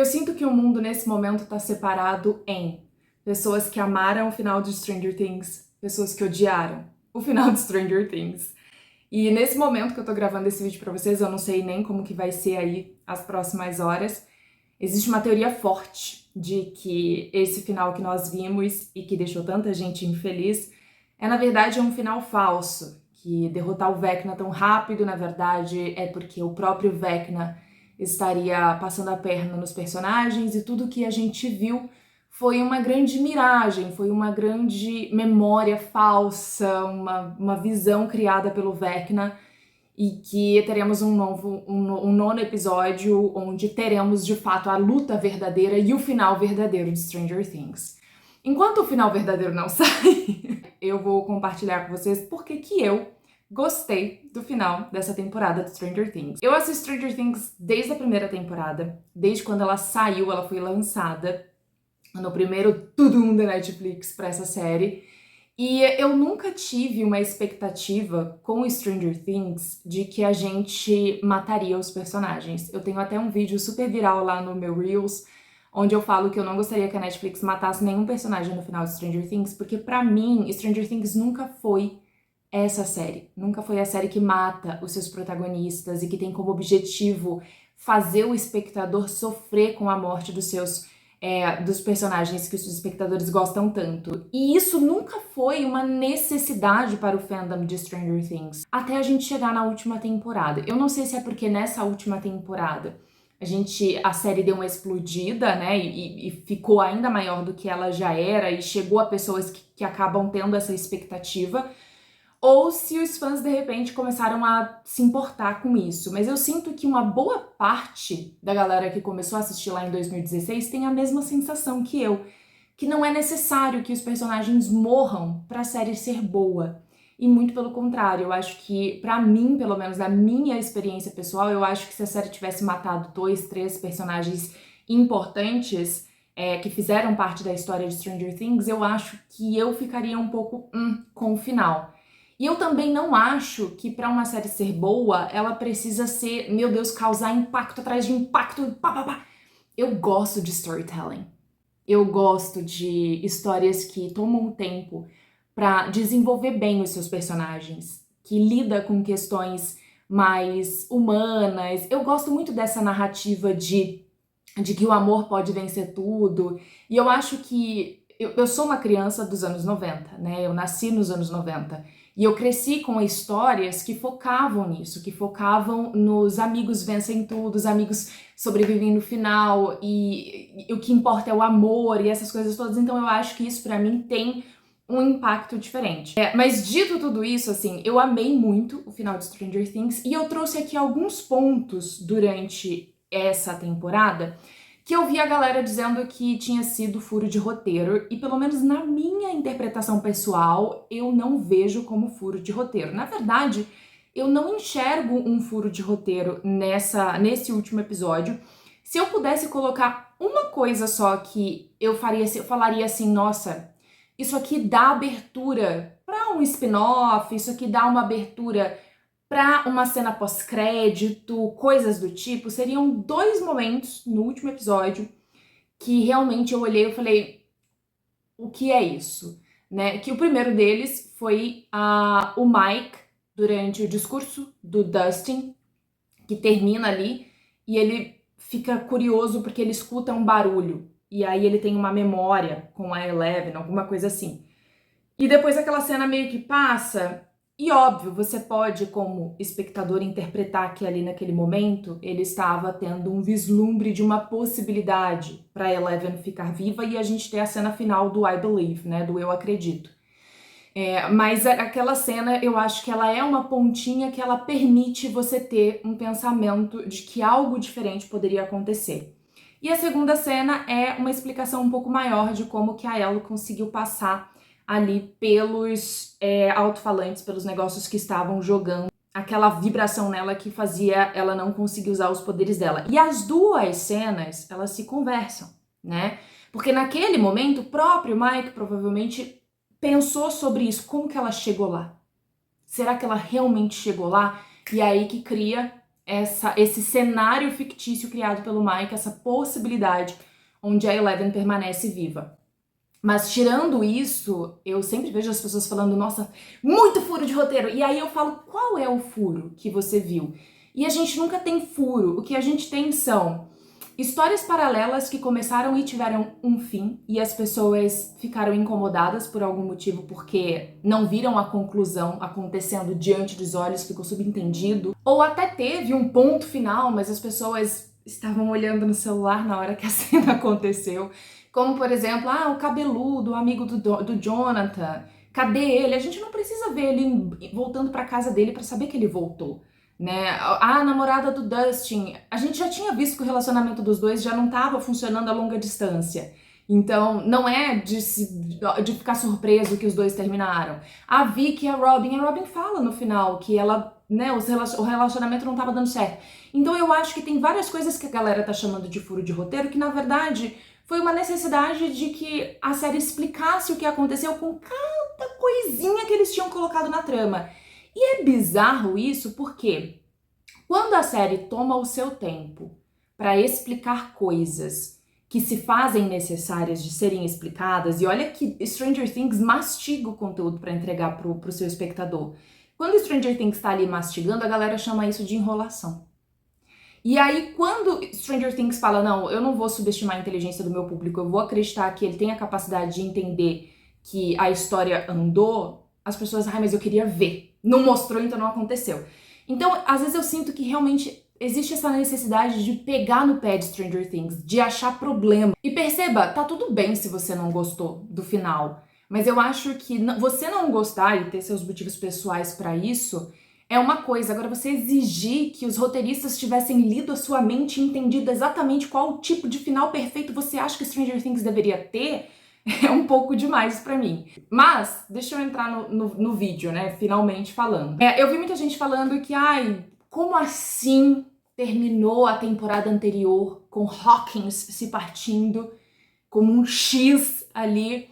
Eu sinto que o mundo nesse momento tá separado em pessoas que amaram o final de Stranger Things, pessoas que odiaram o final de Stranger Things. E nesse momento que eu tô gravando esse vídeo pra vocês, eu não sei nem como que vai ser aí as próximas horas. Existe uma teoria forte de que esse final que nós vimos e que deixou tanta gente infeliz é, na verdade, um final falso. Que derrotar o Vecna tão rápido, na verdade, é porque o próprio Vecna estaria passando a perna nos personagens e tudo que a gente viu foi uma grande miragem, foi uma grande memória falsa, uma visão criada pelo Vecna e que teremos um nono episódio onde teremos de fato a luta verdadeira e o final verdadeiro de Stranger Things. Enquanto o final verdadeiro não sai, eu vou compartilhar com vocês por que eu gostei do final dessa temporada de Stranger Things. Eu assisto Stranger Things desde a primeira temporada, desde quando ela saiu, ela foi lançada no primeiro tudum da Netflix pra essa série. E eu nunca tive uma expectativa com Stranger Things de que a gente mataria os personagens. Eu tenho até um vídeo super viral lá no meu Reels, onde eu falo que eu não gostaria que a Netflix matasse nenhum personagem no final de Stranger Things, porque pra mim, Stranger Things nunca foi essa série. Nunca foi a série que mata os seus protagonistas e que tem como objetivo fazer o espectador sofrer com a morte dos personagens que os espectadores gostam tanto. E isso nunca foi uma necessidade para o fandom de Stranger Things, até a gente chegar na última temporada. Eu não sei se é porque nessa última temporada a série deu uma explodida, né, e ficou ainda maior do que ela já era e chegou a pessoas que acabam tendo essa expectativa, ou se os fãs, de repente, começaram a se importar com isso. Mas eu sinto que uma boa parte da galera que começou a assistir lá em 2016 tem a mesma sensação que eu, que não é necessário que os personagens morram pra série ser boa. E muito pelo contrário, eu acho que, pra mim, pelo menos na minha experiência pessoal, eu acho que se a série tivesse matado 2, 3 personagens importantes, que fizeram parte da história de Stranger Things, eu acho que eu ficaria um pouco com o final. E eu também não acho que pra uma série ser boa, ela precisa ser, meu Deus, causar impacto atrás de impacto, pá, pá, pá. Eu gosto de storytelling. Eu gosto de histórias que tomam tempo pra desenvolver bem os seus personagens, que lida com questões mais humanas. Eu gosto muito dessa narrativa de que o amor pode vencer tudo. E eu acho que eu sou uma criança dos anos 90, né? Eu nasci nos anos 90. E eu cresci com histórias que focavam nisso, que focavam nos amigos vencem tudo, os amigos sobrevivem no final, e o que importa é o amor e essas coisas todas. Então eu acho que isso pra mim tem um impacto diferente. Mas dito tudo isso, assim, eu amei muito o final de Stranger Things e eu trouxe aqui alguns pontos durante essa temporada que eu vi a galera dizendo que tinha sido furo de roteiro, e pelo menos na minha interpretação pessoal, eu não vejo como furo de roteiro. Na verdade, eu não enxergo um furo de roteiro nesse último episódio. Se eu pudesse colocar uma coisa só que eu falaria assim, nossa, isso aqui dá abertura para um spin-off, isso aqui dá uma abertura pra uma cena pós-crédito, coisas do tipo, seriam 2 momentos no último episódio que realmente eu olhei e falei, o que é isso? Né? Que o primeiro deles foi o Mike, durante o discurso do Dustin, que termina ali, e ele fica curioso porque ele escuta um barulho, e aí ele tem uma memória com a Eleven, alguma coisa assim. E depois aquela cena meio que passa, e óbvio, você pode, como espectador, interpretar que ali naquele momento ele estava tendo um vislumbre de uma possibilidade para Eleven ficar viva e a gente ter a cena final do I Believe, né, do eu acredito. Mas aquela cena, eu acho que ela é uma pontinha que ela permite você ter um pensamento de que algo diferente poderia acontecer. E a segunda cena é uma explicação um pouco maior de como que a Ellie conseguiu passar ali pelos alto-falantes, pelos negócios que estavam jogando aquela vibração nela que fazia ela não conseguir usar os poderes dela. E as duas cenas, elas se conversam, né? Porque naquele momento, o próprio Mike provavelmente pensou sobre isso, como que ela chegou lá? Será que ela realmente chegou lá? E é aí que cria esse cenário fictício criado pelo Mike, essa possibilidade onde a Eleven permanece viva. Mas tirando isso, eu sempre vejo as pessoas falando, nossa, muito furo de roteiro. E aí eu falo, qual é o furo que você viu? E a gente nunca tem furo. O que a gente tem são histórias paralelas que começaram e tiveram um fim, e as pessoas ficaram incomodadas por algum motivo porque não viram a conclusão acontecendo diante dos olhos, ficou subentendido. Ou até teve um ponto final, mas as pessoas estavam olhando no celular na hora que a cena aconteceu. Como, por exemplo, o cabeludo, o amigo do Jonathan, cadê ele? A gente não precisa ver ele voltando pra casa dele pra saber que ele voltou, né? A namorada do Dustin, a gente já tinha visto que o relacionamento dos dois já não estava funcionando a longa distância. Então, não é de ficar surpreso que os dois terminaram. A Vicky e a Robin fala no final que ela, né, o relacionamento não estava dando certo. Então, eu acho que tem várias coisas que a galera tá chamando de furo de roteiro que, na verdade, foi uma necessidade de que a série explicasse o que aconteceu com cada coisinha que eles tinham colocado na trama. E é bizarro isso porque quando a série toma o seu tempo para explicar coisas que se fazem necessárias de serem explicadas, e olha que Stranger Things mastiga o conteúdo para entregar pro seu espectador. Quando Stranger Things está ali mastigando, a galera chama isso de enrolação. E aí, quando Stranger Things fala, não, eu não vou subestimar a inteligência do meu público, eu vou acreditar que ele tem a capacidade de entender que a história andou, as pessoas, mas eu queria ver. Não mostrou, então não aconteceu. Então, às vezes eu sinto que realmente existe essa necessidade de pegar no pé de Stranger Things, de achar problema. E perceba, tá tudo bem se você não gostou do final, mas eu acho que você não gostar e ter seus motivos pessoais pra isso é uma coisa. Agora, você exigir que os roteiristas tivessem lido a sua mente e entendido exatamente qual tipo de final perfeito você acha que Stranger Things deveria ter, é um pouco demais pra mim. Mas, deixa eu entrar no vídeo, né, finalmente falando. Eu vi muita gente falando que, como assim terminou a temporada anterior com Hawkins se partindo como um X ali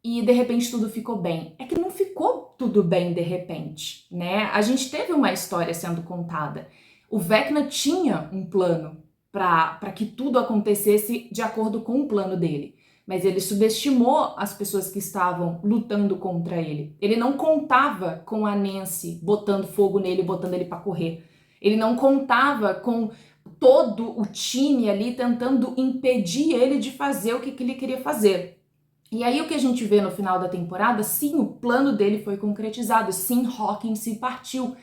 e de repente tudo ficou bem? É que não ficou tudo bem de repente, né? A gente teve uma história sendo contada. O Vecna tinha um plano para que tudo acontecesse de acordo com o plano dele, mas ele subestimou as pessoas que estavam lutando contra ele. Ele não contava com a Nancy botando fogo nele, botando ele para correr. Ele não contava com todo o time ali tentando impedir ele de fazer o que ele queria fazer. E aí o que a gente vê no final da temporada, sim, o plano dele foi concretizado, sim, Hawkins se partiu,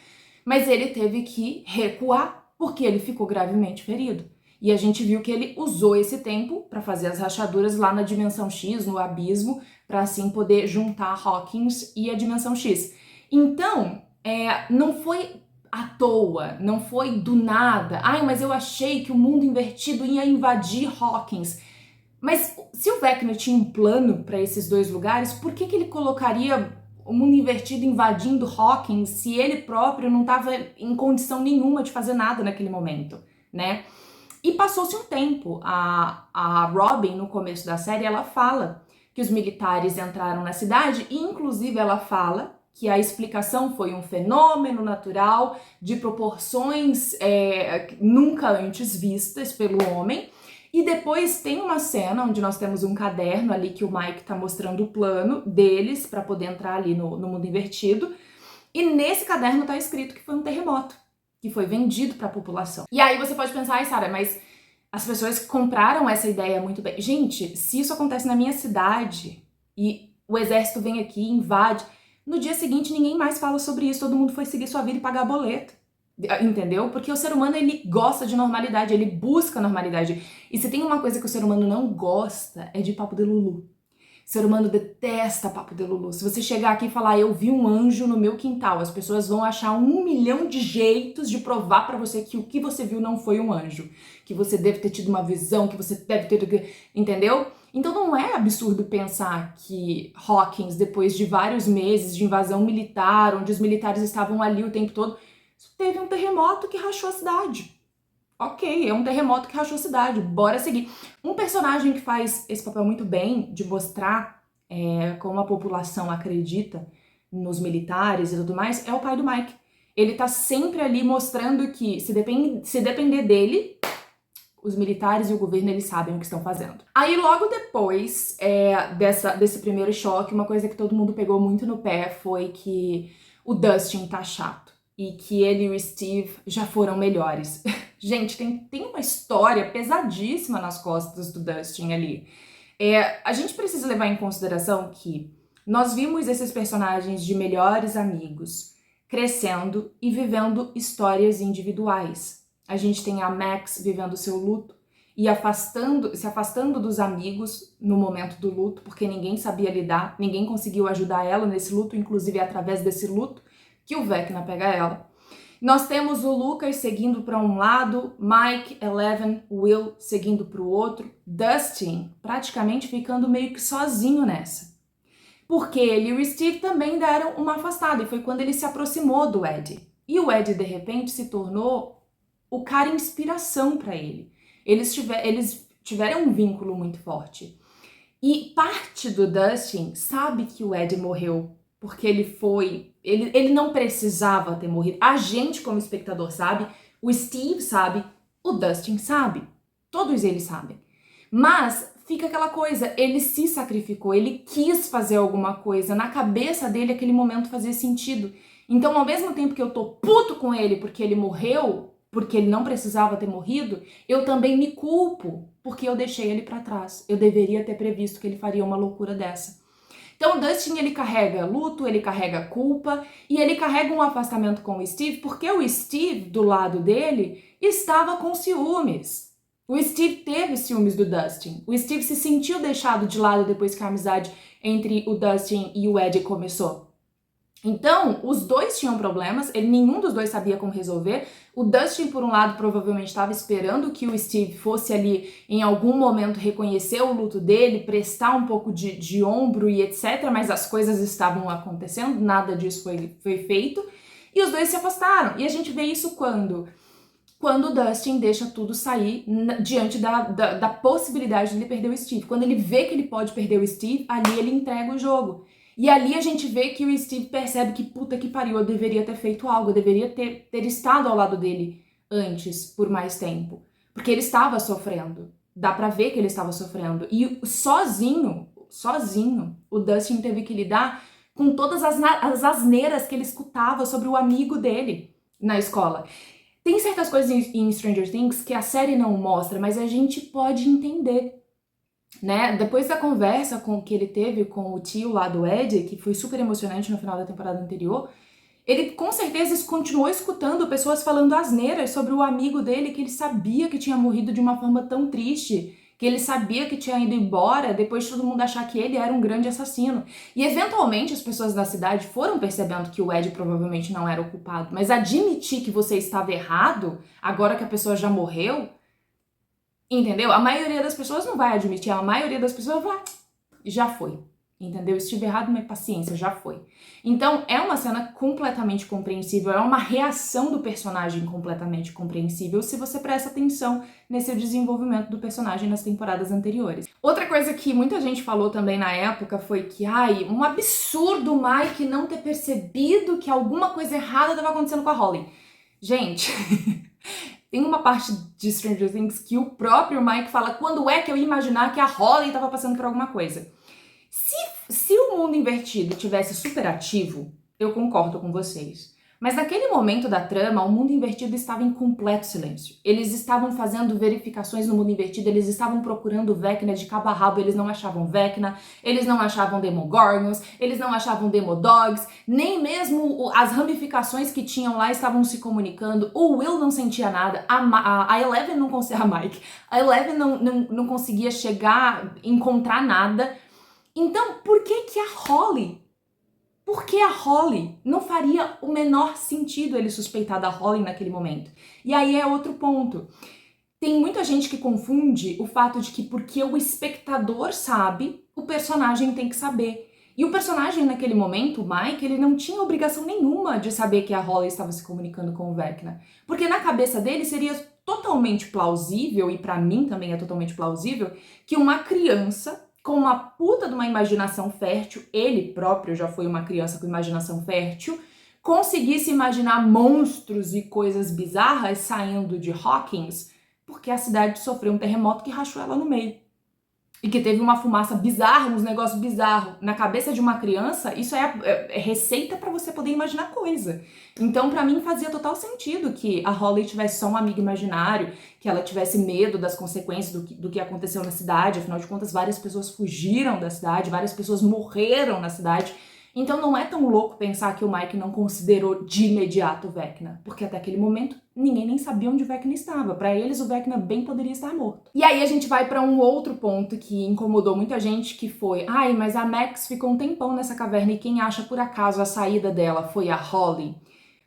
mas ele teve que recuar porque ele ficou gravemente ferido. E a gente viu que ele usou esse tempo para fazer as rachaduras lá na Dimensão X, no abismo, para assim poder juntar Hawkins e a Dimensão X. Então, não foi à toa, não foi do nada. Mas eu achei que o mundo invertido ia invadir Hawkins. Mas se o Vecna tinha um plano para esses dois lugares, por que ele colocaria o mundo invertido invadindo Hawkins se ele próprio não estava em condição nenhuma de fazer nada naquele momento, né? E passou-se um tempo. A Robin, no começo da série, ela fala que os militares entraram na cidade e, inclusive, ela fala que a explicação foi um fenômeno natural de proporções nunca antes vistas pelo homem. E depois tem uma cena onde nós temos um caderno ali que o Mike tá mostrando o plano deles para poder entrar ali no mundo invertido. E nesse caderno tá escrito que foi um terremoto, que foi vendido para a população. E aí você pode pensar, Sara, mas as pessoas compraram essa ideia muito bem. Gente, se isso acontece na minha cidade e o exército vem aqui e invade, no dia seguinte ninguém mais fala sobre isso, todo mundo foi seguir sua vida e pagar boleto. Entendeu? Porque o ser humano, ele gosta de normalidade, ele busca normalidade. E se tem uma coisa que o ser humano não gosta, é de papo de Lulu. O ser humano detesta papo de Lulu. Se você chegar aqui e falar, eu vi um anjo no meu quintal, as pessoas vão achar 1 milhão de jeitos de provar pra você que o que você viu não foi um anjo. Que você deve ter tido uma visão, que você deve ter... Entendeu? Então não é absurdo pensar que Hawkins, depois de vários meses de invasão militar, onde os militares estavam ali o tempo todo, teve um terremoto que rachou a cidade. Ok, é um terremoto que rachou a cidade, bora seguir. Um personagem que faz esse papel muito bem, de mostrar como a população acredita nos militares e tudo mais, é o pai do Mike. Ele tá sempre ali mostrando que se depender dele, os militares e o governo, eles sabem o que estão fazendo. Aí, logo depois desse primeiro choque, uma coisa que todo mundo pegou muito no pé foi que o Dustin tá chato e que ele e o Steve já foram melhores. Gente, tem uma história pesadíssima nas costas do Dustin ali. A gente precisa levar em consideração que nós vimos esses personagens de melhores amigos crescendo e vivendo histórias individuais. A gente tem a Max vivendo seu luto e se afastando dos amigos no momento do luto, porque ninguém sabia lidar, ninguém conseguiu ajudar ela nesse luto, inclusive é através desse luto que o Vecna pega ela. Nós temos o Lucas seguindo para um lado, Mike, Eleven, Will seguindo para o outro, Dustin praticamente ficando meio que sozinho nessa. Porque ele e o Steve também deram uma afastada, e foi quando ele se aproximou do Ed. E o Ed, de repente, se tornou o cara inspiração para ele. Eles tiveram um vínculo muito forte. E parte do Dustin sabe que o Ed morreu, porque ele não precisava ter morrido. A gente, como espectador, sabe, o Steve sabe, o Dustin sabe. Todos eles sabem. Mas fica aquela coisa, ele se sacrificou, ele quis fazer alguma coisa. Na cabeça dele, aquele momento fazia sentido. Então, ao mesmo tempo que eu tô puto com ele porque ele morreu, porque ele não precisava ter morrido, eu também me culpo porque eu deixei ele pra trás. Eu deveria ter previsto que ele faria uma loucura dessa. Então o Dustin, ele carrega luto, ele carrega culpa e ele carrega um afastamento com o Steve porque o Steve, do lado dele, estava com ciúmes. O Steve teve ciúmes do Dustin. O Steve se sentiu deixado de lado depois que a amizade entre o Dustin e o Ed começou. Então, os dois tinham problemas, nenhum dos dois sabia como resolver. O Dustin, por um lado, provavelmente estava esperando que o Steve fosse ali, em algum momento, reconhecer o luto dele, prestar um pouco de ombro e etc. Mas as coisas estavam acontecendo, nada disso foi feito. E os dois se afastaram. E a gente vê isso quando o Dustin deixa tudo sair diante da possibilidade de ele perder o Steve. Quando ele vê que ele pode perder o Steve, ali ele entrega o jogo. E ali a gente vê que o Steve percebe que puta que pariu, eu deveria ter feito algo, eu deveria ter estado ao lado dele antes, por mais tempo. Porque ele estava sofrendo. Dá pra ver que ele estava sofrendo. E sozinho, o Dustin teve que lidar com todas as asneiras que ele escutava sobre o amigo dele na escola. Tem certas coisas em Stranger Things que a série não mostra, mas a gente pode entender. Né? Depois da conversa que ele teve com o tio lá do Ed, que foi super emocionante no final da temporada anterior, ele com certeza continuou escutando pessoas falando asneiras sobre o amigo dele, que ele sabia que tinha morrido de uma forma tão triste, que ele sabia que tinha ido embora depois de todo mundo achar que ele era um grande assassino. E eventualmente as pessoas da cidade foram percebendo que o Ed provavelmente não era o culpado, mas admitir que você estava errado, agora que a pessoa já morreu, entendeu? A maioria das pessoas não vai admitir, a maioria das pessoas vai, já foi, entendeu? Estive errado, mas paciência, já foi. Então, é uma cena completamente compreensível, é uma reação do personagem completamente compreensível se você presta atenção nesse desenvolvimento do personagem nas temporadas anteriores. Outra coisa que muita gente falou também na época foi que, um absurdo o Mike não ter percebido que alguma coisa errada estava acontecendo com a Holly. Gente... Tem uma parte de Stranger Things que o próprio Mike fala quando é que eu ia imaginar que a Holly estava passando por alguma coisa. Se o mundo invertido tivesse super ativo, eu concordo com vocês. Mas naquele momento da trama, o mundo invertido estava em completo silêncio. Eles estavam fazendo verificações no mundo invertido, eles estavam procurando Vecna de cabo a rabo, eles não achavam Vecna, eles não achavam Demogorgons, eles não achavam Demodogs, nem mesmo as ramificações que tinham lá estavam se comunicando. O Will não sentia nada, a Eleven não conseguia, a Mike, a Eleven não conseguia encontrar nada. Então, por que a Holly? Por que a Holly? Não faria o menor sentido ele suspeitar da Holly naquele momento. E aí é outro ponto. Tem muita gente que confunde o fato de que porque o espectador sabe, o personagem tem que saber. E o personagem naquele momento, o Mike, ele não tinha obrigação nenhuma de saber que a Holly estava se comunicando com o Vecna. Porque na cabeça dele seria totalmente plausível, e pra mim também é totalmente plausível, que uma criança com uma puta de uma imaginação fértil, ele próprio já foi uma criança com imaginação fértil, conseguisse imaginar monstros e coisas bizarras saindo de Hawkins, porque a cidade sofreu um terremoto que rachou ela no meio. E que teve uma fumaça bizarra, uns negócios bizarros. Na cabeça de uma criança, isso é receita pra você poder imaginar coisa. Então, pra mim, fazia total sentido que a Holly tivesse só um amigo imaginário, que ela tivesse medo das consequências do que aconteceu na cidade. Afinal de contas, várias pessoas fugiram da cidade, várias pessoas morreram na cidade. Então não é tão louco pensar que o Mike não considerou de imediato o Vecna, porque até aquele momento ninguém nem sabia onde o Vecna estava. Para eles, o Vecna bem poderia estar morto. E aí a gente vai para um outro ponto que incomodou muita gente, que foi: ai, mas a Max ficou um tempão nessa caverna e quem acha por acaso a saída dela foi a Holly?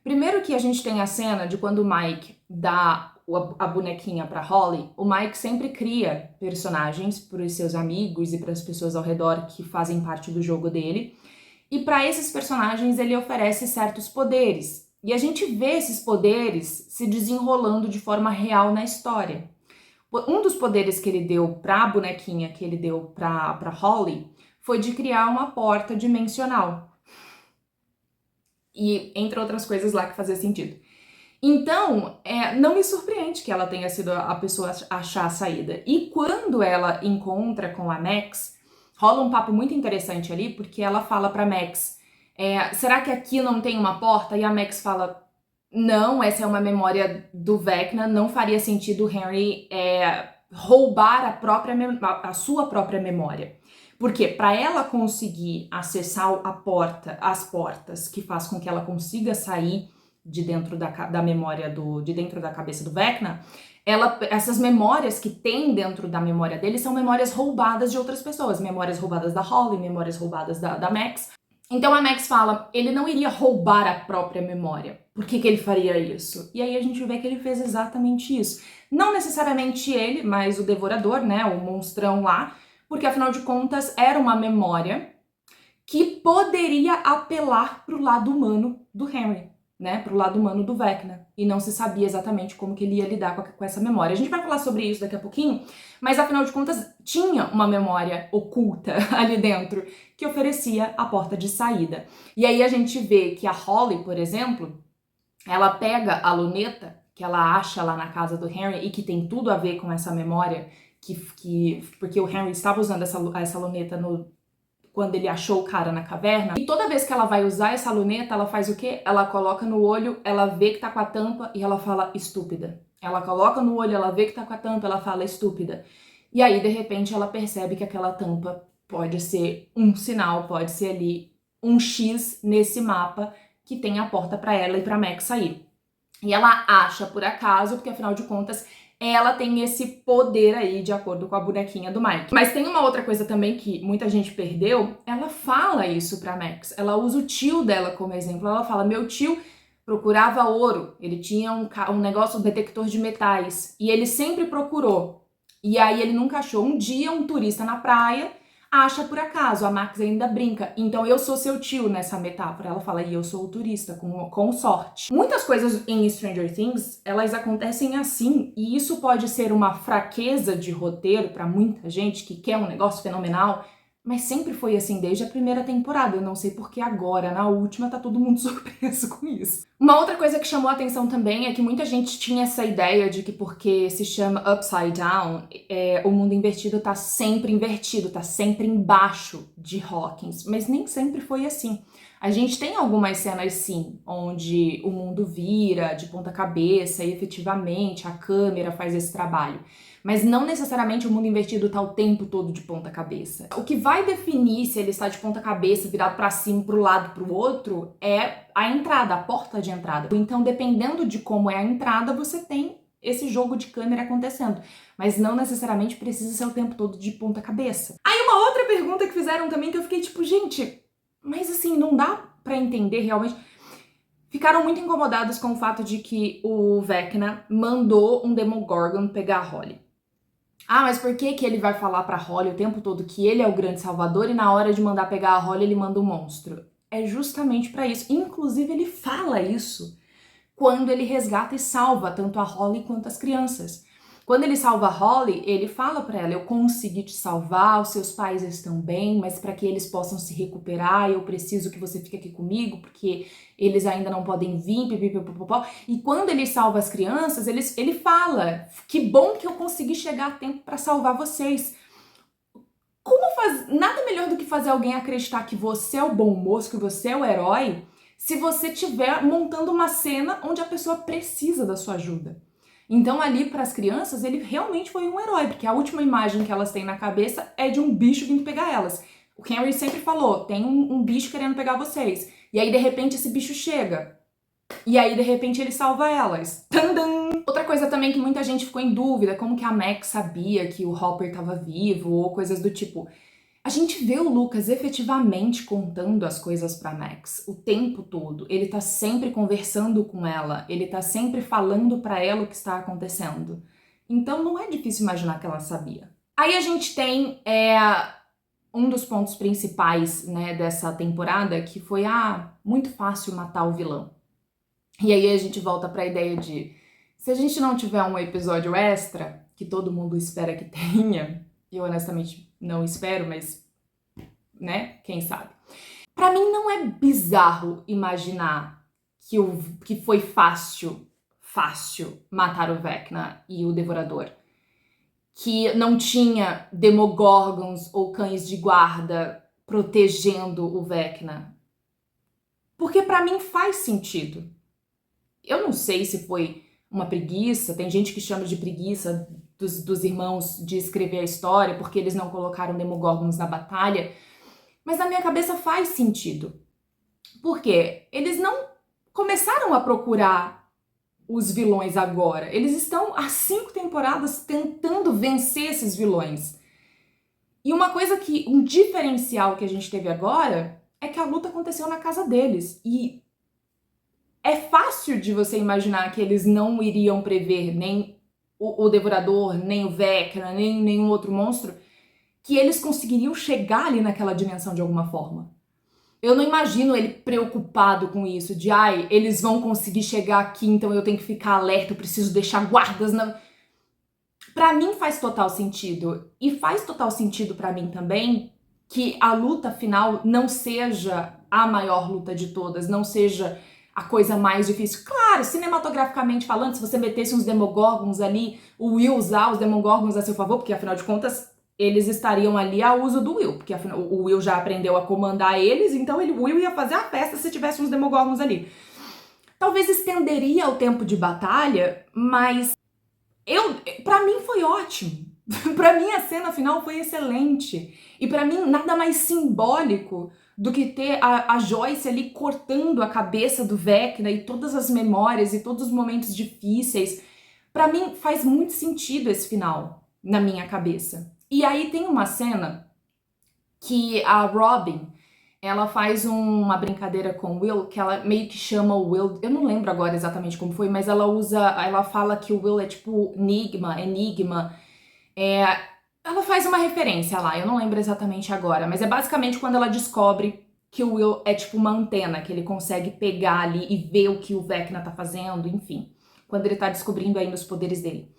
Primeiro que a gente tem a cena de quando o Mike dá a bonequinha pra Holly, o Mike sempre cria personagens para os seus amigos e para as pessoas ao redor que fazem parte do jogo dele. E para esses personagens ele oferece certos poderes. E a gente vê esses poderes se desenrolando de forma real na história. Um dos poderes que ele deu para a bonequinha, que ele deu para Holly, foi de criar uma porta dimensional. E entre outras coisas lá que fazia sentido. Então, não me surpreende que ela tenha sido a pessoa a achar a saída. E quando ela encontra com a Max, rola um papo muito interessante ali, porque ela fala pra Max, será que aqui não tem uma porta? E a Max fala, não, essa é uma memória do Vecna, não faria sentido o Henry roubar a sua própria memória. Porque para ela conseguir acessar as portas que faz com que ela consiga sair de dentro da memória de dentro da cabeça do Vecna, essas memórias que tem dentro da memória dele são memórias roubadas de outras pessoas, memórias roubadas da Holly, memórias roubadas da Max. Então a Max fala, ele não iria roubar a própria memória. Por que ele faria isso? E aí a gente vê que ele fez exatamente isso. Não necessariamente ele, mas o Devorador, né, o monstrão lá, porque afinal de contas era uma memória que poderia apelar pro lado humano do Henry, né, pro lado humano do Vecna, e não se sabia exatamente como que ele ia lidar com essa memória. A gente vai falar sobre isso daqui a pouquinho, mas afinal de contas tinha uma memória oculta ali dentro que oferecia a porta de saída. E aí a gente vê que a Holly, por exemplo, ela pega a luneta que ela acha lá na casa do Henry e que tem tudo a ver com essa memória, porque o Henry estava usando essa luneta quando ele achou o cara na caverna. E toda vez que ela vai usar essa luneta, ela faz o quê? Ela coloca no olho, ela vê que tá com a tampa e ela fala estúpida. Ela coloca no olho, ela vê que tá com a tampa, ela fala estúpida. E aí, de repente, ela percebe que aquela tampa pode ser um sinal, pode ser ali um X nesse mapa que tem a porta para ela e pra Max sair. E ela acha por acaso, porque afinal de contas ela tem esse poder aí, de acordo com a bonequinha do Mike. Mas tem uma outra coisa também que muita gente perdeu, ela fala isso pra Max, ela usa o tio dela como exemplo, ela fala, meu tio procurava ouro, ele tinha um negócio, um detector de metais, e ele sempre procurou, e aí ele nunca achou. Um dia um turista na praia acha por acaso, a Max ainda brinca, então eu sou seu tio nessa metáfora, ela fala, e eu sou o turista, com sorte. Muitas coisas em Stranger Things, elas acontecem assim, e isso pode ser uma fraqueza de roteiro pra muita gente que quer um negócio fenomenal, mas sempre foi assim desde a primeira temporada. Eu não sei porque agora, na última, tá todo mundo surpreso com isso. Uma outra coisa que chamou a atenção também é que muita gente tinha essa ideia de que porque se chama Upside Down, o mundo invertido tá sempre invertido, tá sempre embaixo de Hawkins, mas nem sempre foi assim. A gente tem algumas cenas, sim, onde o mundo vira de ponta cabeça e efetivamente a câmera faz esse trabalho. Mas não necessariamente o mundo invertido tá o tempo todo de ponta cabeça. O que vai definir se ele está de ponta cabeça, virado para cima, pro lado, pro outro, é a entrada, a porta de entrada. Então, dependendo de como é a entrada, você tem esse jogo de câmera acontecendo. Mas não necessariamente precisa ser o tempo todo de ponta cabeça. Aí uma outra pergunta que fizeram também, que eu fiquei tipo, gente, mas assim, não dá pra entender realmente. Ficaram muito incomodados com o fato de que o Vecna mandou um Demogorgon pegar a Holly. Ah, mas por que ele vai falar pra Holly o tempo todo que ele é o grande salvador e na hora de mandar pegar a Holly ele manda um monstro? É justamente pra isso. Inclusive ele fala isso quando ele resgata e salva tanto a Holly quanto as crianças. Quando ele salva a Holly, ele fala pra ela, eu consegui te salvar, os seus pais estão bem, mas para que eles possam se recuperar, eu preciso que você fique aqui comigo, porque eles ainda não podem vir, pipipipopopó. E quando ele salva as crianças, ele fala, que bom que eu consegui chegar a tempo para salvar vocês. Nada melhor do que fazer alguém acreditar que você é o bom moço, que você é o herói, se você estiver montando uma cena onde a pessoa precisa da sua ajuda. Então ali para as crianças ele realmente foi um herói, porque a última imagem que elas têm na cabeça é de um bicho vindo pegar elas. O Henry sempre falou, tem um bicho querendo pegar vocês. E aí de repente esse bicho chega. E aí de repente ele salva elas. Tandam! Outra coisa também que muita gente ficou em dúvida, como que a Max sabia que o Hopper estava vivo ou coisas do tipo. A gente vê o Lucas efetivamente contando as coisas pra Max o tempo todo. Ele tá sempre conversando com ela, ele tá sempre falando pra ela o que está acontecendo. Então não é difícil imaginar que ela sabia. Aí a gente tem um dos pontos principais, né, dessa temporada, que foi muito fácil matar o vilão. E aí a gente volta pra ideia de, se a gente não tiver um episódio extra, que todo mundo espera que tenha, eu honestamente não espero, mas, né, quem sabe. Pra mim não é bizarro imaginar que foi fácil matar o Vecna e o Devorador. Que não tinha Demogorgons ou cães de guarda protegendo o Vecna. Porque pra mim faz sentido. Eu não sei se foi uma preguiça, tem gente que chama de preguiça dos irmãos de escrever a história porque eles não colocaram Demogorgons na batalha, mas na minha cabeça faz sentido. Por quê? Eles não começaram a procurar os vilões agora. Eles estão há 5 temporadas tentando vencer esses vilões. E um diferencial que a gente teve agora é que a luta aconteceu na casa deles. E é fácil de você imaginar que eles não iriam prever nem o Devorador, nem o Vecna, nem nenhum outro monstro, que eles conseguiriam chegar ali naquela dimensão de alguma forma. Eu não imagino ele preocupado com isso, de eles vão conseguir chegar aqui, então eu tenho que ficar alerta, eu preciso deixar guardas na... Pra mim faz total sentido. E faz total sentido pra mim também que a luta final não seja a maior luta de todas, não seja a coisa mais difícil. Claro, cinematograficamente falando, se você metesse uns Demogorgons ali, o Will usar os Demogorgons a seu favor, porque afinal de contas eles estariam ali a uso do Will, porque afinal, o Will já aprendeu a comandar eles, então o Will ia fazer a festa se tivesse uns Demogorgons ali. Talvez estenderia o tempo de batalha, mas pra mim foi ótimo. Pra mim a cena final foi excelente. E pra mim nada mais simbólico do que ter a Joyce ali cortando a cabeça do Vecna e todas as memórias e todos os momentos difíceis. Pra mim faz muito sentido esse final na minha cabeça. E aí tem uma cena que a Robin, ela faz uma brincadeira com o Will, que ela meio que chama o Will, eu não lembro agora exatamente como foi, mas ela fala que o Will é tipo enigma, ela faz uma referência lá, eu não lembro exatamente agora, mas é basicamente quando ela descobre que o Will é tipo uma antena, que ele consegue pegar ali e ver o que o Vecna tá fazendo, enfim, quando ele tá descobrindo ainda os poderes dele.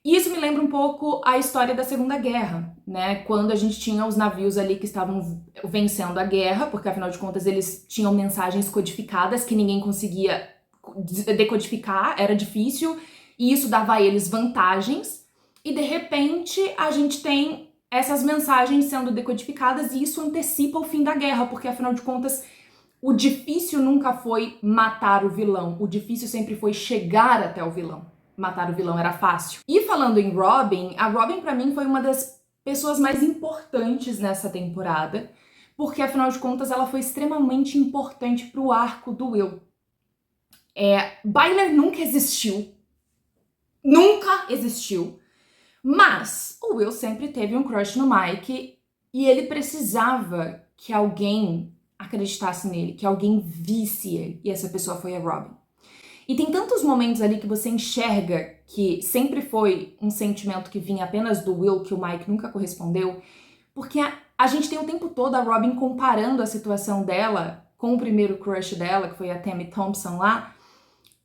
E isso me lembra um pouco a história da Segunda Guerra, né? Quando a gente tinha os navios ali que estavam vencendo a guerra, porque afinal de contas eles tinham mensagens codificadas que ninguém conseguia decodificar, era difícil, e isso dava a eles vantagens. E de repente a gente tem essas mensagens sendo decodificadas e isso antecipa o fim da guerra, porque afinal de contas o difícil nunca foi matar o vilão, o difícil sempre foi chegar até o vilão. Matar o vilão era fácil. E falando em Robin, a Robin pra mim foi uma das pessoas mais importantes nessa temporada, porque afinal de contas ela foi extremamente importante pro arco do Will. Byler nunca existiu, mas o Will sempre teve um crush no Mike e ele precisava que alguém acreditasse nele, que alguém visse ele, e essa pessoa foi a Robin. E tem tantos momentos ali que você enxerga que sempre foi um sentimento que vinha apenas do Will, que o Mike nunca correspondeu, porque a gente tem o tempo todo a Robin comparando a situação dela com o primeiro crush dela, que foi a Tammy Thompson lá,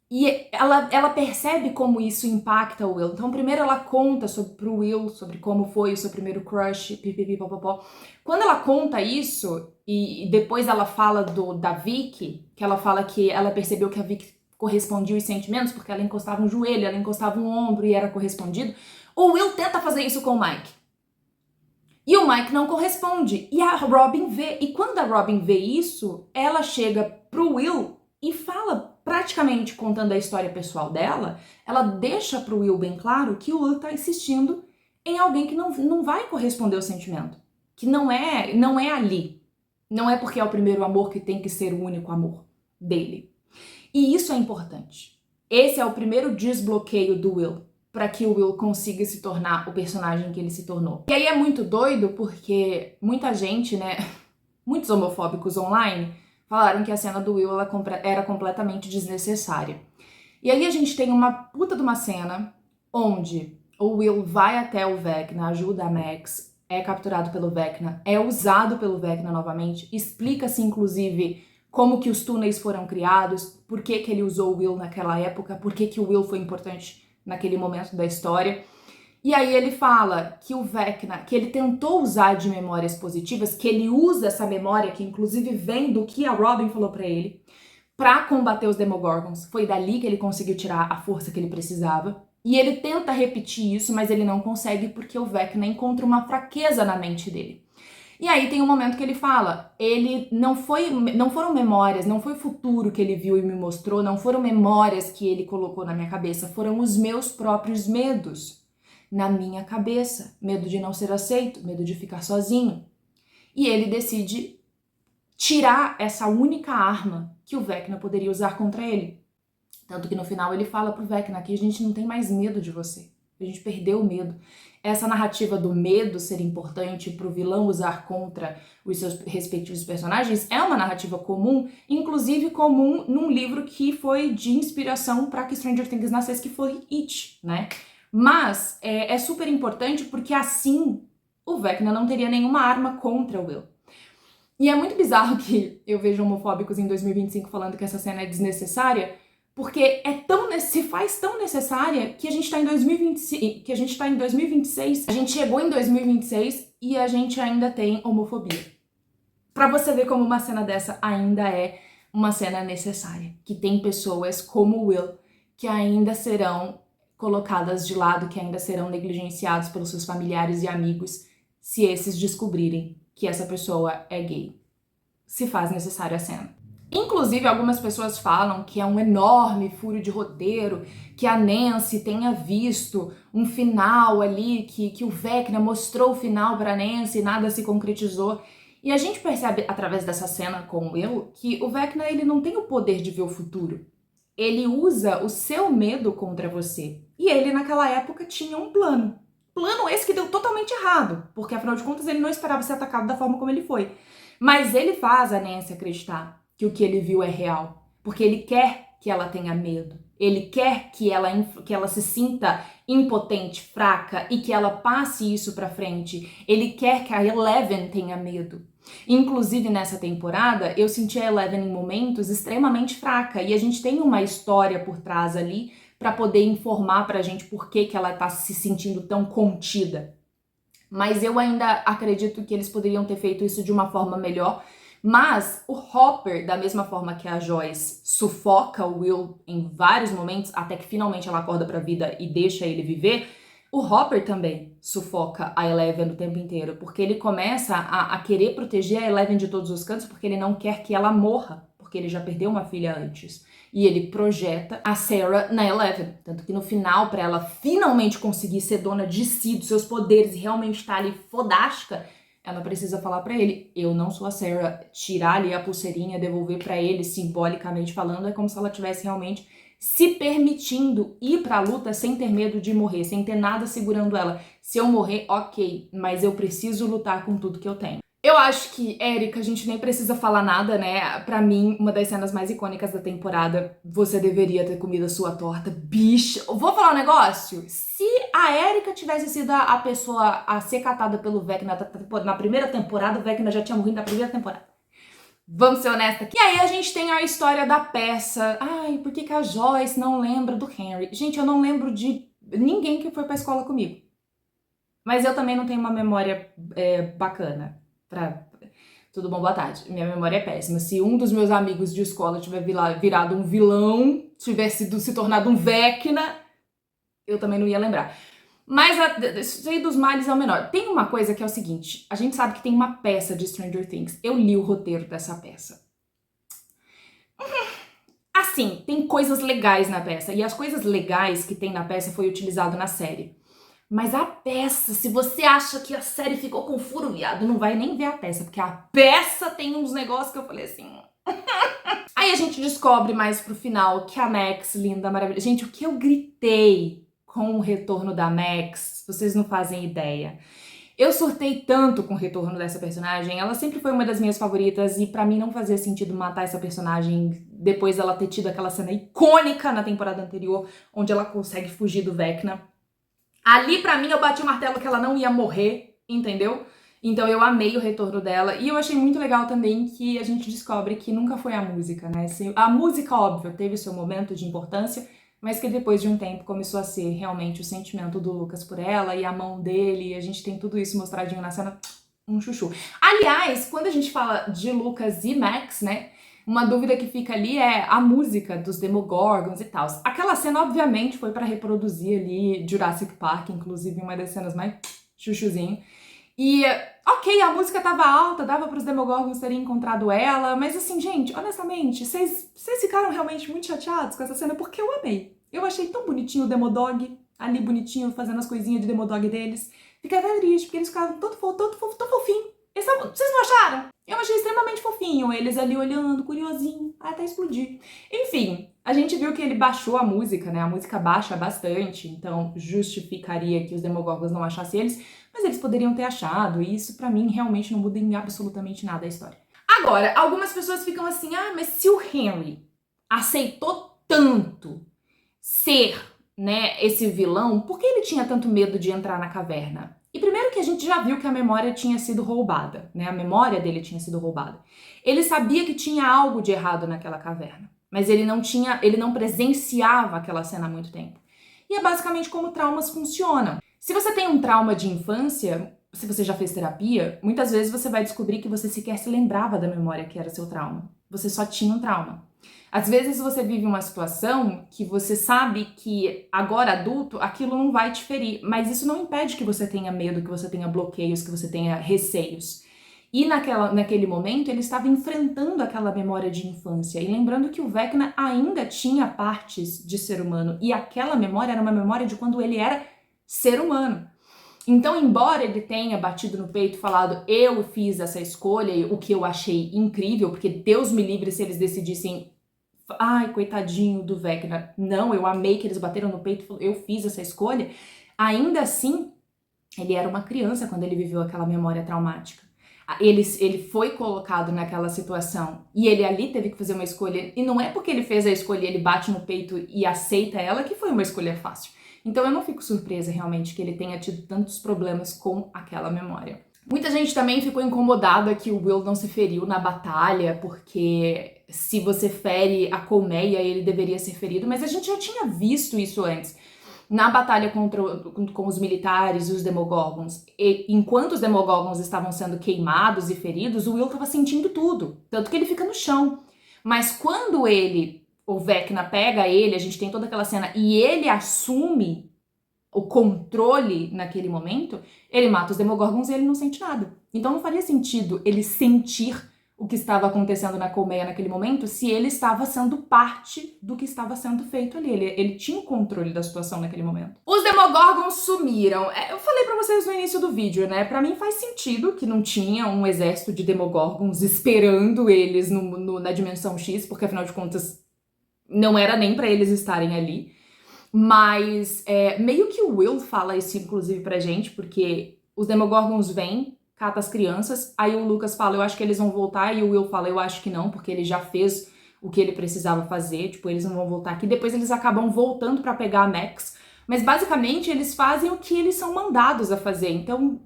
E ela percebe como isso impacta o Will. Então, primeiro ela conta pro Will sobre como foi o seu primeiro crush, pipipipopopó. Quando ela conta isso, e depois ela fala da Vicky, que ela fala que ela percebeu que a Vicky correspondia os sentimentos, porque ela encostava um joelho, ela encostava um ombro e era correspondido, o Will tenta fazer isso com o Mike. E o Mike não corresponde. E a Robin vê. E quando a Robin vê isso, ela chega pro Will e fala, praticamente contando a história pessoal dela, ela deixa pro Will bem claro que o Will tá insistindo em alguém que não vai corresponder ao sentimento. Que não é ali. Não é porque é o primeiro amor que tem que ser o único amor dele. E isso é importante. Esse é o primeiro desbloqueio do Will, para que o Will consiga se tornar o personagem que ele se tornou. E aí é muito doido porque muita gente, né, muitos homofóbicos online, falaram que a cena do Will era completamente desnecessária. E aí a gente tem uma puta de uma cena onde o Will vai até o Vecna, ajuda a Max, é capturado pelo Vecna, é usado pelo Vecna novamente, explica-se inclusive como que os túneis foram criados, por que que ele usou o Will naquela época, por que que o Will foi importante naquele momento da história. E aí ele fala que o Vecna, que ele tentou usar de memórias positivas, que ele usa essa memória, que inclusive vem do que a Robin falou pra ele, pra combater os Demogorgons. Foi dali que ele conseguiu tirar a força que ele precisava. E ele tenta repetir isso, mas ele não consegue porque o Vecna encontra uma fraqueza na mente dele. E aí tem um momento que ele fala, ele não foram memórias, não foi o futuro que ele viu e me mostrou, não foram memórias que ele colocou na minha cabeça, foram os meus próprios medos na minha cabeça. Medo de não ser aceito, medo de ficar sozinho. E ele decide tirar essa única arma que o Vecna poderia usar contra ele. Tanto que no final ele fala pro Vecna que a gente não tem mais medo de você. A gente perdeu o medo. Essa narrativa do medo ser importante pro vilão usar contra os seus respectivos personagens é uma narrativa comum, inclusive comum num livro que foi de inspiração para que Stranger Things nascesse, que foi It, né? Mas é super importante porque assim o Vecna não teria nenhuma arma contra o Will. E é muito bizarro que eu vejo homofóbicos em 2025 falando que essa cena é desnecessária, porque se faz tão necessária que a gente tá em 2026, a gente chegou em 2026 e a gente ainda tem homofobia. Pra você ver como uma cena dessa ainda é uma cena necessária, que tem pessoas como o Will que ainda serão colocadas de lado, que ainda serão negligenciados pelos seus familiares e amigos se esses descobrirem que essa pessoa é gay. Se faz necessária a cena. Inclusive, algumas pessoas falam que é um enorme furo de roteiro, que a Nancy tenha visto um final ali, que o Vecna mostrou o final pra Nancy e nada se concretizou. E a gente percebe, através dessa cena com o Will, que o Vecna ele não tem o poder de ver o futuro. Ele usa o seu medo contra você. E ele, naquela época, tinha um plano. Plano esse que deu totalmente errado, porque, afinal de contas, ele não esperava ser atacado da forma como ele foi. Mas ele faz a Nancy acreditar que o que ele viu é real, porque ele quer que ela tenha medo. Ele quer que ela se sinta impotente, fraca e que ela passe isso pra frente. Ele quer que a Eleven tenha medo. Inclusive, nessa temporada, eu senti a Eleven em momentos extremamente fraca e a gente tem uma história por trás ali pra poder informar pra gente por que ela tá se sentindo tão contida. Mas eu ainda acredito que eles poderiam ter feito isso de uma forma melhor. Mas o Hopper, da mesma forma que a Joyce sufoca o Will em vários momentos, até que finalmente ela acorda pra vida e deixa ele viver, o Hopper também sufoca a Eleven o tempo inteiro, porque ele começa a querer proteger a Eleven de todos os cantos, porque ele não quer que ela morra, porque ele já perdeu uma filha antes. E ele projeta a Sarah na Eleven. Tanto que no final, pra ela finalmente conseguir ser dona de si, dos seus poderes e realmente estar ali fodástica, ela precisa falar pra ele, eu não sou a Sarah. Tirar ali a pulseirinha, devolver pra ele, simbolicamente falando, é como se ela tivesse realmente se permitindo ir pra luta sem ter medo de morrer, sem ter nada segurando ela. Se eu morrer, ok, mas eu preciso lutar com tudo que eu tenho. Eu acho que, Erika, a gente nem precisa falar nada, né? Pra mim, uma das cenas mais icônicas da temporada, você deveria ter comido a sua torta. Bicha, vou falar um negócio? Se a Erika tivesse sido a pessoa a ser catada pelo Vecna na primeira temporada, o Vecna já tinha morrido na primeira temporada. Vamos ser honestas aqui. E aí a gente tem a história da peça. Ai, por que que a Joyce não lembra do Henry? Gente, eu não lembro de ninguém que foi pra escola comigo. Mas eu também não tenho uma memória bacana pra... Tudo bom, boa tarde. Minha memória é péssima. Se um dos meus amigos de escola tiver virado um vilão, tivesse se tornado um Vecna, eu também não ia lembrar. Mas isso aí dos males é o menor. Tem uma coisa que é o seguinte, a gente sabe que tem uma peça de Stranger Things. Eu li o roteiro dessa peça. Assim, tem coisas legais na peça. E as coisas legais que tem na peça foi utilizado na série. Mas a peça, se você acha que a série ficou com furo, viado, não vai nem ver a peça, porque a peça tem uns negócios que eu falei assim... Aí a gente descobre mais pro final que a Max, linda, maravilhosa... Gente, o que eu gritei com o retorno da Max, vocês não fazem ideia. Eu surtei tanto com o retorno dessa personagem, ela sempre foi uma das minhas favoritas e pra mim não fazia sentido matar essa personagem depois dela ter tido aquela cena icônica na temporada anterior, onde ela consegue fugir do Vecna. Ali, pra mim, eu bati o martelo que ela não ia morrer, entendeu? Então eu amei o retorno dela. E eu achei muito legal também que a gente descobre que nunca foi a música, né? A música, óbvio, teve seu momento de importância, mas que depois de um tempo começou a ser realmente o sentimento do Lucas por ela e a mão dele. E a gente tem tudo isso mostradinho na cena, um chuchu. Aliás, quando a gente fala de Lucas e Max, né? Uma dúvida que fica ali é a música dos Demogorgons e tal. Aquela cena, obviamente, foi pra reproduzir ali Jurassic Park, inclusive uma das cenas mais chuchuzinho. E, ok, a música tava alta, dava pros Demogorgons terem encontrado ela, mas assim, gente, honestamente, vocês ficaram realmente muito chateados com essa cena, porque eu amei. Eu achei tão bonitinho o Demodog, ali bonitinho, fazendo as coisinhas de Demodog deles. Fiquei até triste, porque eles ficaram tão fofinhos. Vocês não acharam? Eu achei extremamente fofinho, eles ali olhando, curiosinho, até explodir. Enfim, a gente viu que ele baixou a música, né? A música baixa bastante, então justificaria que os Demogorgons não achassem eles, mas eles poderiam ter achado, e isso pra mim realmente não muda em absolutamente nada a história. Agora, algumas pessoas ficam assim, ah, mas se o Henry aceitou tanto ser, né, esse vilão, por que ele tinha tanto medo de entrar na caverna? E primeiro que a gente já viu que a memória tinha sido roubada, né? A memória dele tinha sido roubada. Ele sabia que tinha algo de errado naquela caverna, mas ele não presenciava aquela cena há muito tempo. E é basicamente como traumas funcionam. Se você tem um trauma de infância, se você já fez terapia, muitas vezes você vai descobrir que você sequer se lembrava da memória que era seu trauma. Você só tinha um trauma. Às vezes você vive uma situação que você sabe que agora adulto aquilo não vai te ferir, mas isso não impede que você tenha medo, que você tenha bloqueios, que você tenha receios. E naquele momento ele estava enfrentando aquela memória de infância e lembrando que o Vecna ainda tinha partes de ser humano e aquela memória era uma memória de quando ele era ser humano. Então, embora ele tenha batido no peito e falado eu fiz essa escolha, o que eu achei incrível, porque Deus me livre se eles decidissem ai, coitadinho do Vecna. Não, eu amei que eles bateram no peito e falaram, eu fiz essa escolha. Ainda assim, ele era uma criança quando ele viveu aquela memória traumática. Ele foi colocado naquela situação e ele ali teve que fazer uma escolha. E não é porque ele fez a escolha, ele bate no peito e aceita ela, que foi uma escolha fácil. Então eu não fico surpresa realmente que ele tenha tido tantos problemas com aquela memória. Muita gente também ficou incomodada que o Will não se feriu na batalha, porque se você fere a colmeia, ele deveria ser ferido, mas a gente já tinha visto isso antes. Na batalha com os militares e os Demogorgons, enquanto os Demogorgons estavam sendo queimados e feridos, o Will estava sentindo tudo, tanto que ele fica no chão. Mas quando o Vecna pega ele, a gente tem toda aquela cena, e ele assume o controle naquele momento, ele mata os Demogorgons e ele não sente nada. Então não faria sentido ele sentir o que estava acontecendo na colmeia naquele momento se ele estava sendo parte do que estava sendo feito ali. Ele tinha o controle da situação naquele momento. Os Demogorgons sumiram. Eu falei pra vocês no início do vídeo, né? Pra mim faz sentido que não tinha um exército de Demogorgons esperando eles na dimensão X, porque afinal de contas não era nem pra eles estarem ali. Mas meio que o Will fala isso inclusive pra gente, porque os Demogorgons vêm, cata as crianças, aí o Lucas fala, eu acho que eles vão voltar, e o Will fala, eu acho que não, porque ele já fez o que ele precisava fazer, tipo, eles não vão voltar aqui. Depois eles acabam voltando pra pegar a Max, mas basicamente eles fazem o que eles são mandados a fazer, então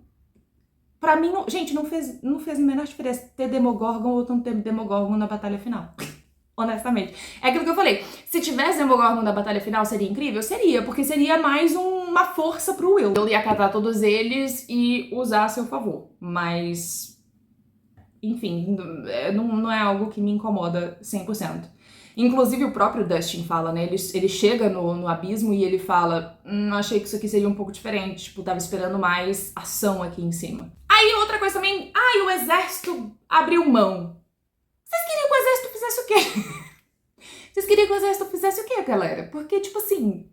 Pra mim, gente, não fez a menor diferença ter Demogorgon ou não ter Demogorgon na batalha final. Honestamente. É aquilo que eu falei. Se tivesse Demogorgon na batalha final, seria incrível? Seria, porque seria mais uma força pro Will. Eu ia catar todos eles e usar a seu favor. Mas, enfim, não é algo que me incomoda 100%. Inclusive o próprio Dustin fala, né? Ele chega no abismo e ele fala: achei que isso aqui seria um pouco diferente. Tipo, tava esperando mais ação aqui em cima. Aí outra coisa também, o exército abriu mão. Vocês queriam que o exército fizesse o quê? Vocês queriam que o exército fizesse o quê, galera? Porque, tipo assim,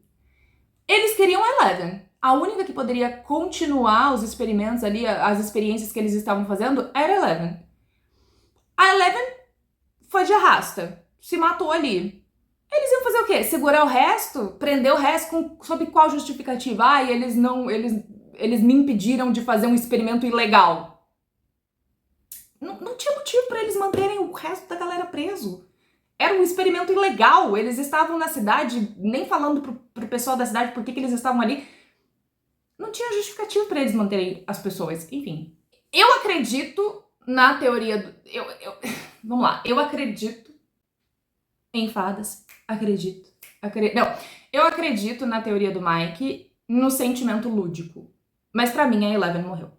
eles queriam a Eleven. A única que poderia continuar os experimentos ali, as experiências que eles estavam fazendo, era a Eleven. A Eleven foi de arrasta, se matou ali. Eles iam fazer o quê? Segurar o resto? Prender o resto sob qual justificativa? Eles me impediram de fazer um experimento ilegal. Não tinha motivo pra eles manterem o resto da galera preso. Era um experimento ilegal. Eles estavam na cidade, nem falando pro pessoal da cidade por que eles estavam ali. Não tinha justificativo pra eles manterem as pessoas. Enfim. Eu acredito na teoria do... Vamos lá. Eu acredito em fadas. Não. Eu acredito na teoria do Mike no sentimento lúdico. Mas pra mim a Eleven morreu.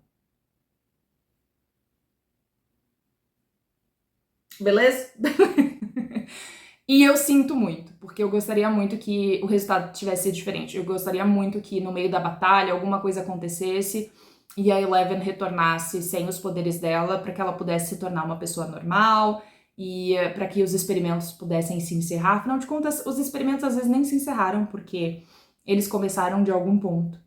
Beleza? E eu sinto muito, porque eu gostaria muito que o resultado tivesse sido diferente. Eu gostaria muito que no meio da batalha alguma coisa acontecesse e a Eleven retornasse sem os poderes dela para que ela pudesse se tornar uma pessoa normal e para que os experimentos pudessem se encerrar. Afinal de contas, os experimentos às vezes nem se encerraram porque eles começaram de algum ponto.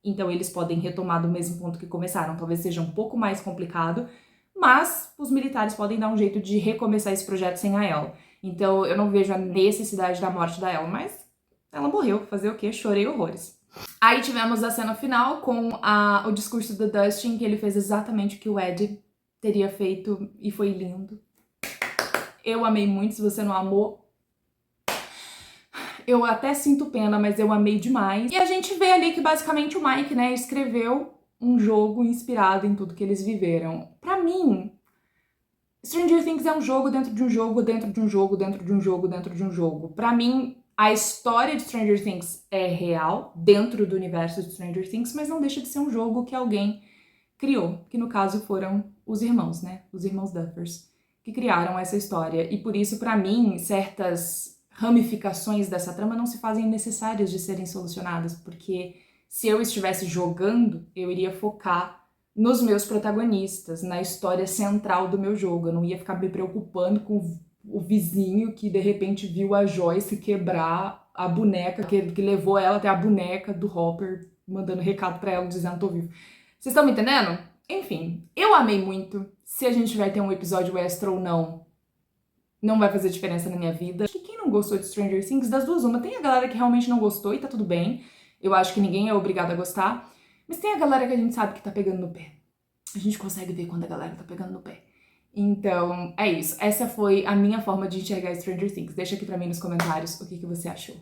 Então eles podem retomar do mesmo ponto que começaram. Talvez seja um pouco mais complicado, mas os militares podem dar um jeito de recomeçar esse projeto sem a Elle. Então eu não vejo a necessidade da morte da Elle, mas ela morreu, fazer o quê? Chorei horrores. Aí tivemos a cena final com o discurso do Dustin, que ele fez exatamente o que o Ed teria feito e foi lindo. Eu amei muito, se você não amou, eu até sinto pena, mas eu amei demais. E a gente vê ali que basicamente o Mike, né, escreveu um jogo inspirado em tudo que eles viveram. Pra mim, Stranger Things é um jogo dentro de um jogo, dentro de um jogo, dentro de um jogo, dentro de um jogo. Pra mim, a história de Stranger Things é real, dentro do universo de Stranger Things, mas não deixa de ser um jogo que alguém criou, que no caso foram os irmãos, né, os irmãos Duffers, que criaram essa história. E por isso, pra mim, certas ramificações dessa trama não se fazem necessárias de serem solucionadas, porque se eu estivesse jogando, eu iria focar nos meus protagonistas, na história central do meu jogo. Eu não ia ficar me preocupando com o vizinho que de repente viu a Joyce quebrar a boneca, que levou ela até a boneca do Hopper, mandando recado pra ela dizendo: tô vivo. Vocês estão me entendendo? Enfim, eu amei muito. Se a gente vai ter um episódio extra ou não vai fazer diferença na minha vida. Acho que quem não gostou de Stranger Things, das duas, uma, tem a galera que realmente não gostou e tá tudo bem. Eu acho que ninguém é obrigado a gostar. Mas tem a galera que a gente sabe que tá pegando no pé. A gente consegue ver quando a galera tá pegando no pé. Então, é isso. Essa foi a minha forma de enxergar Stranger Things. Deixa aqui pra mim nos comentários o que você achou.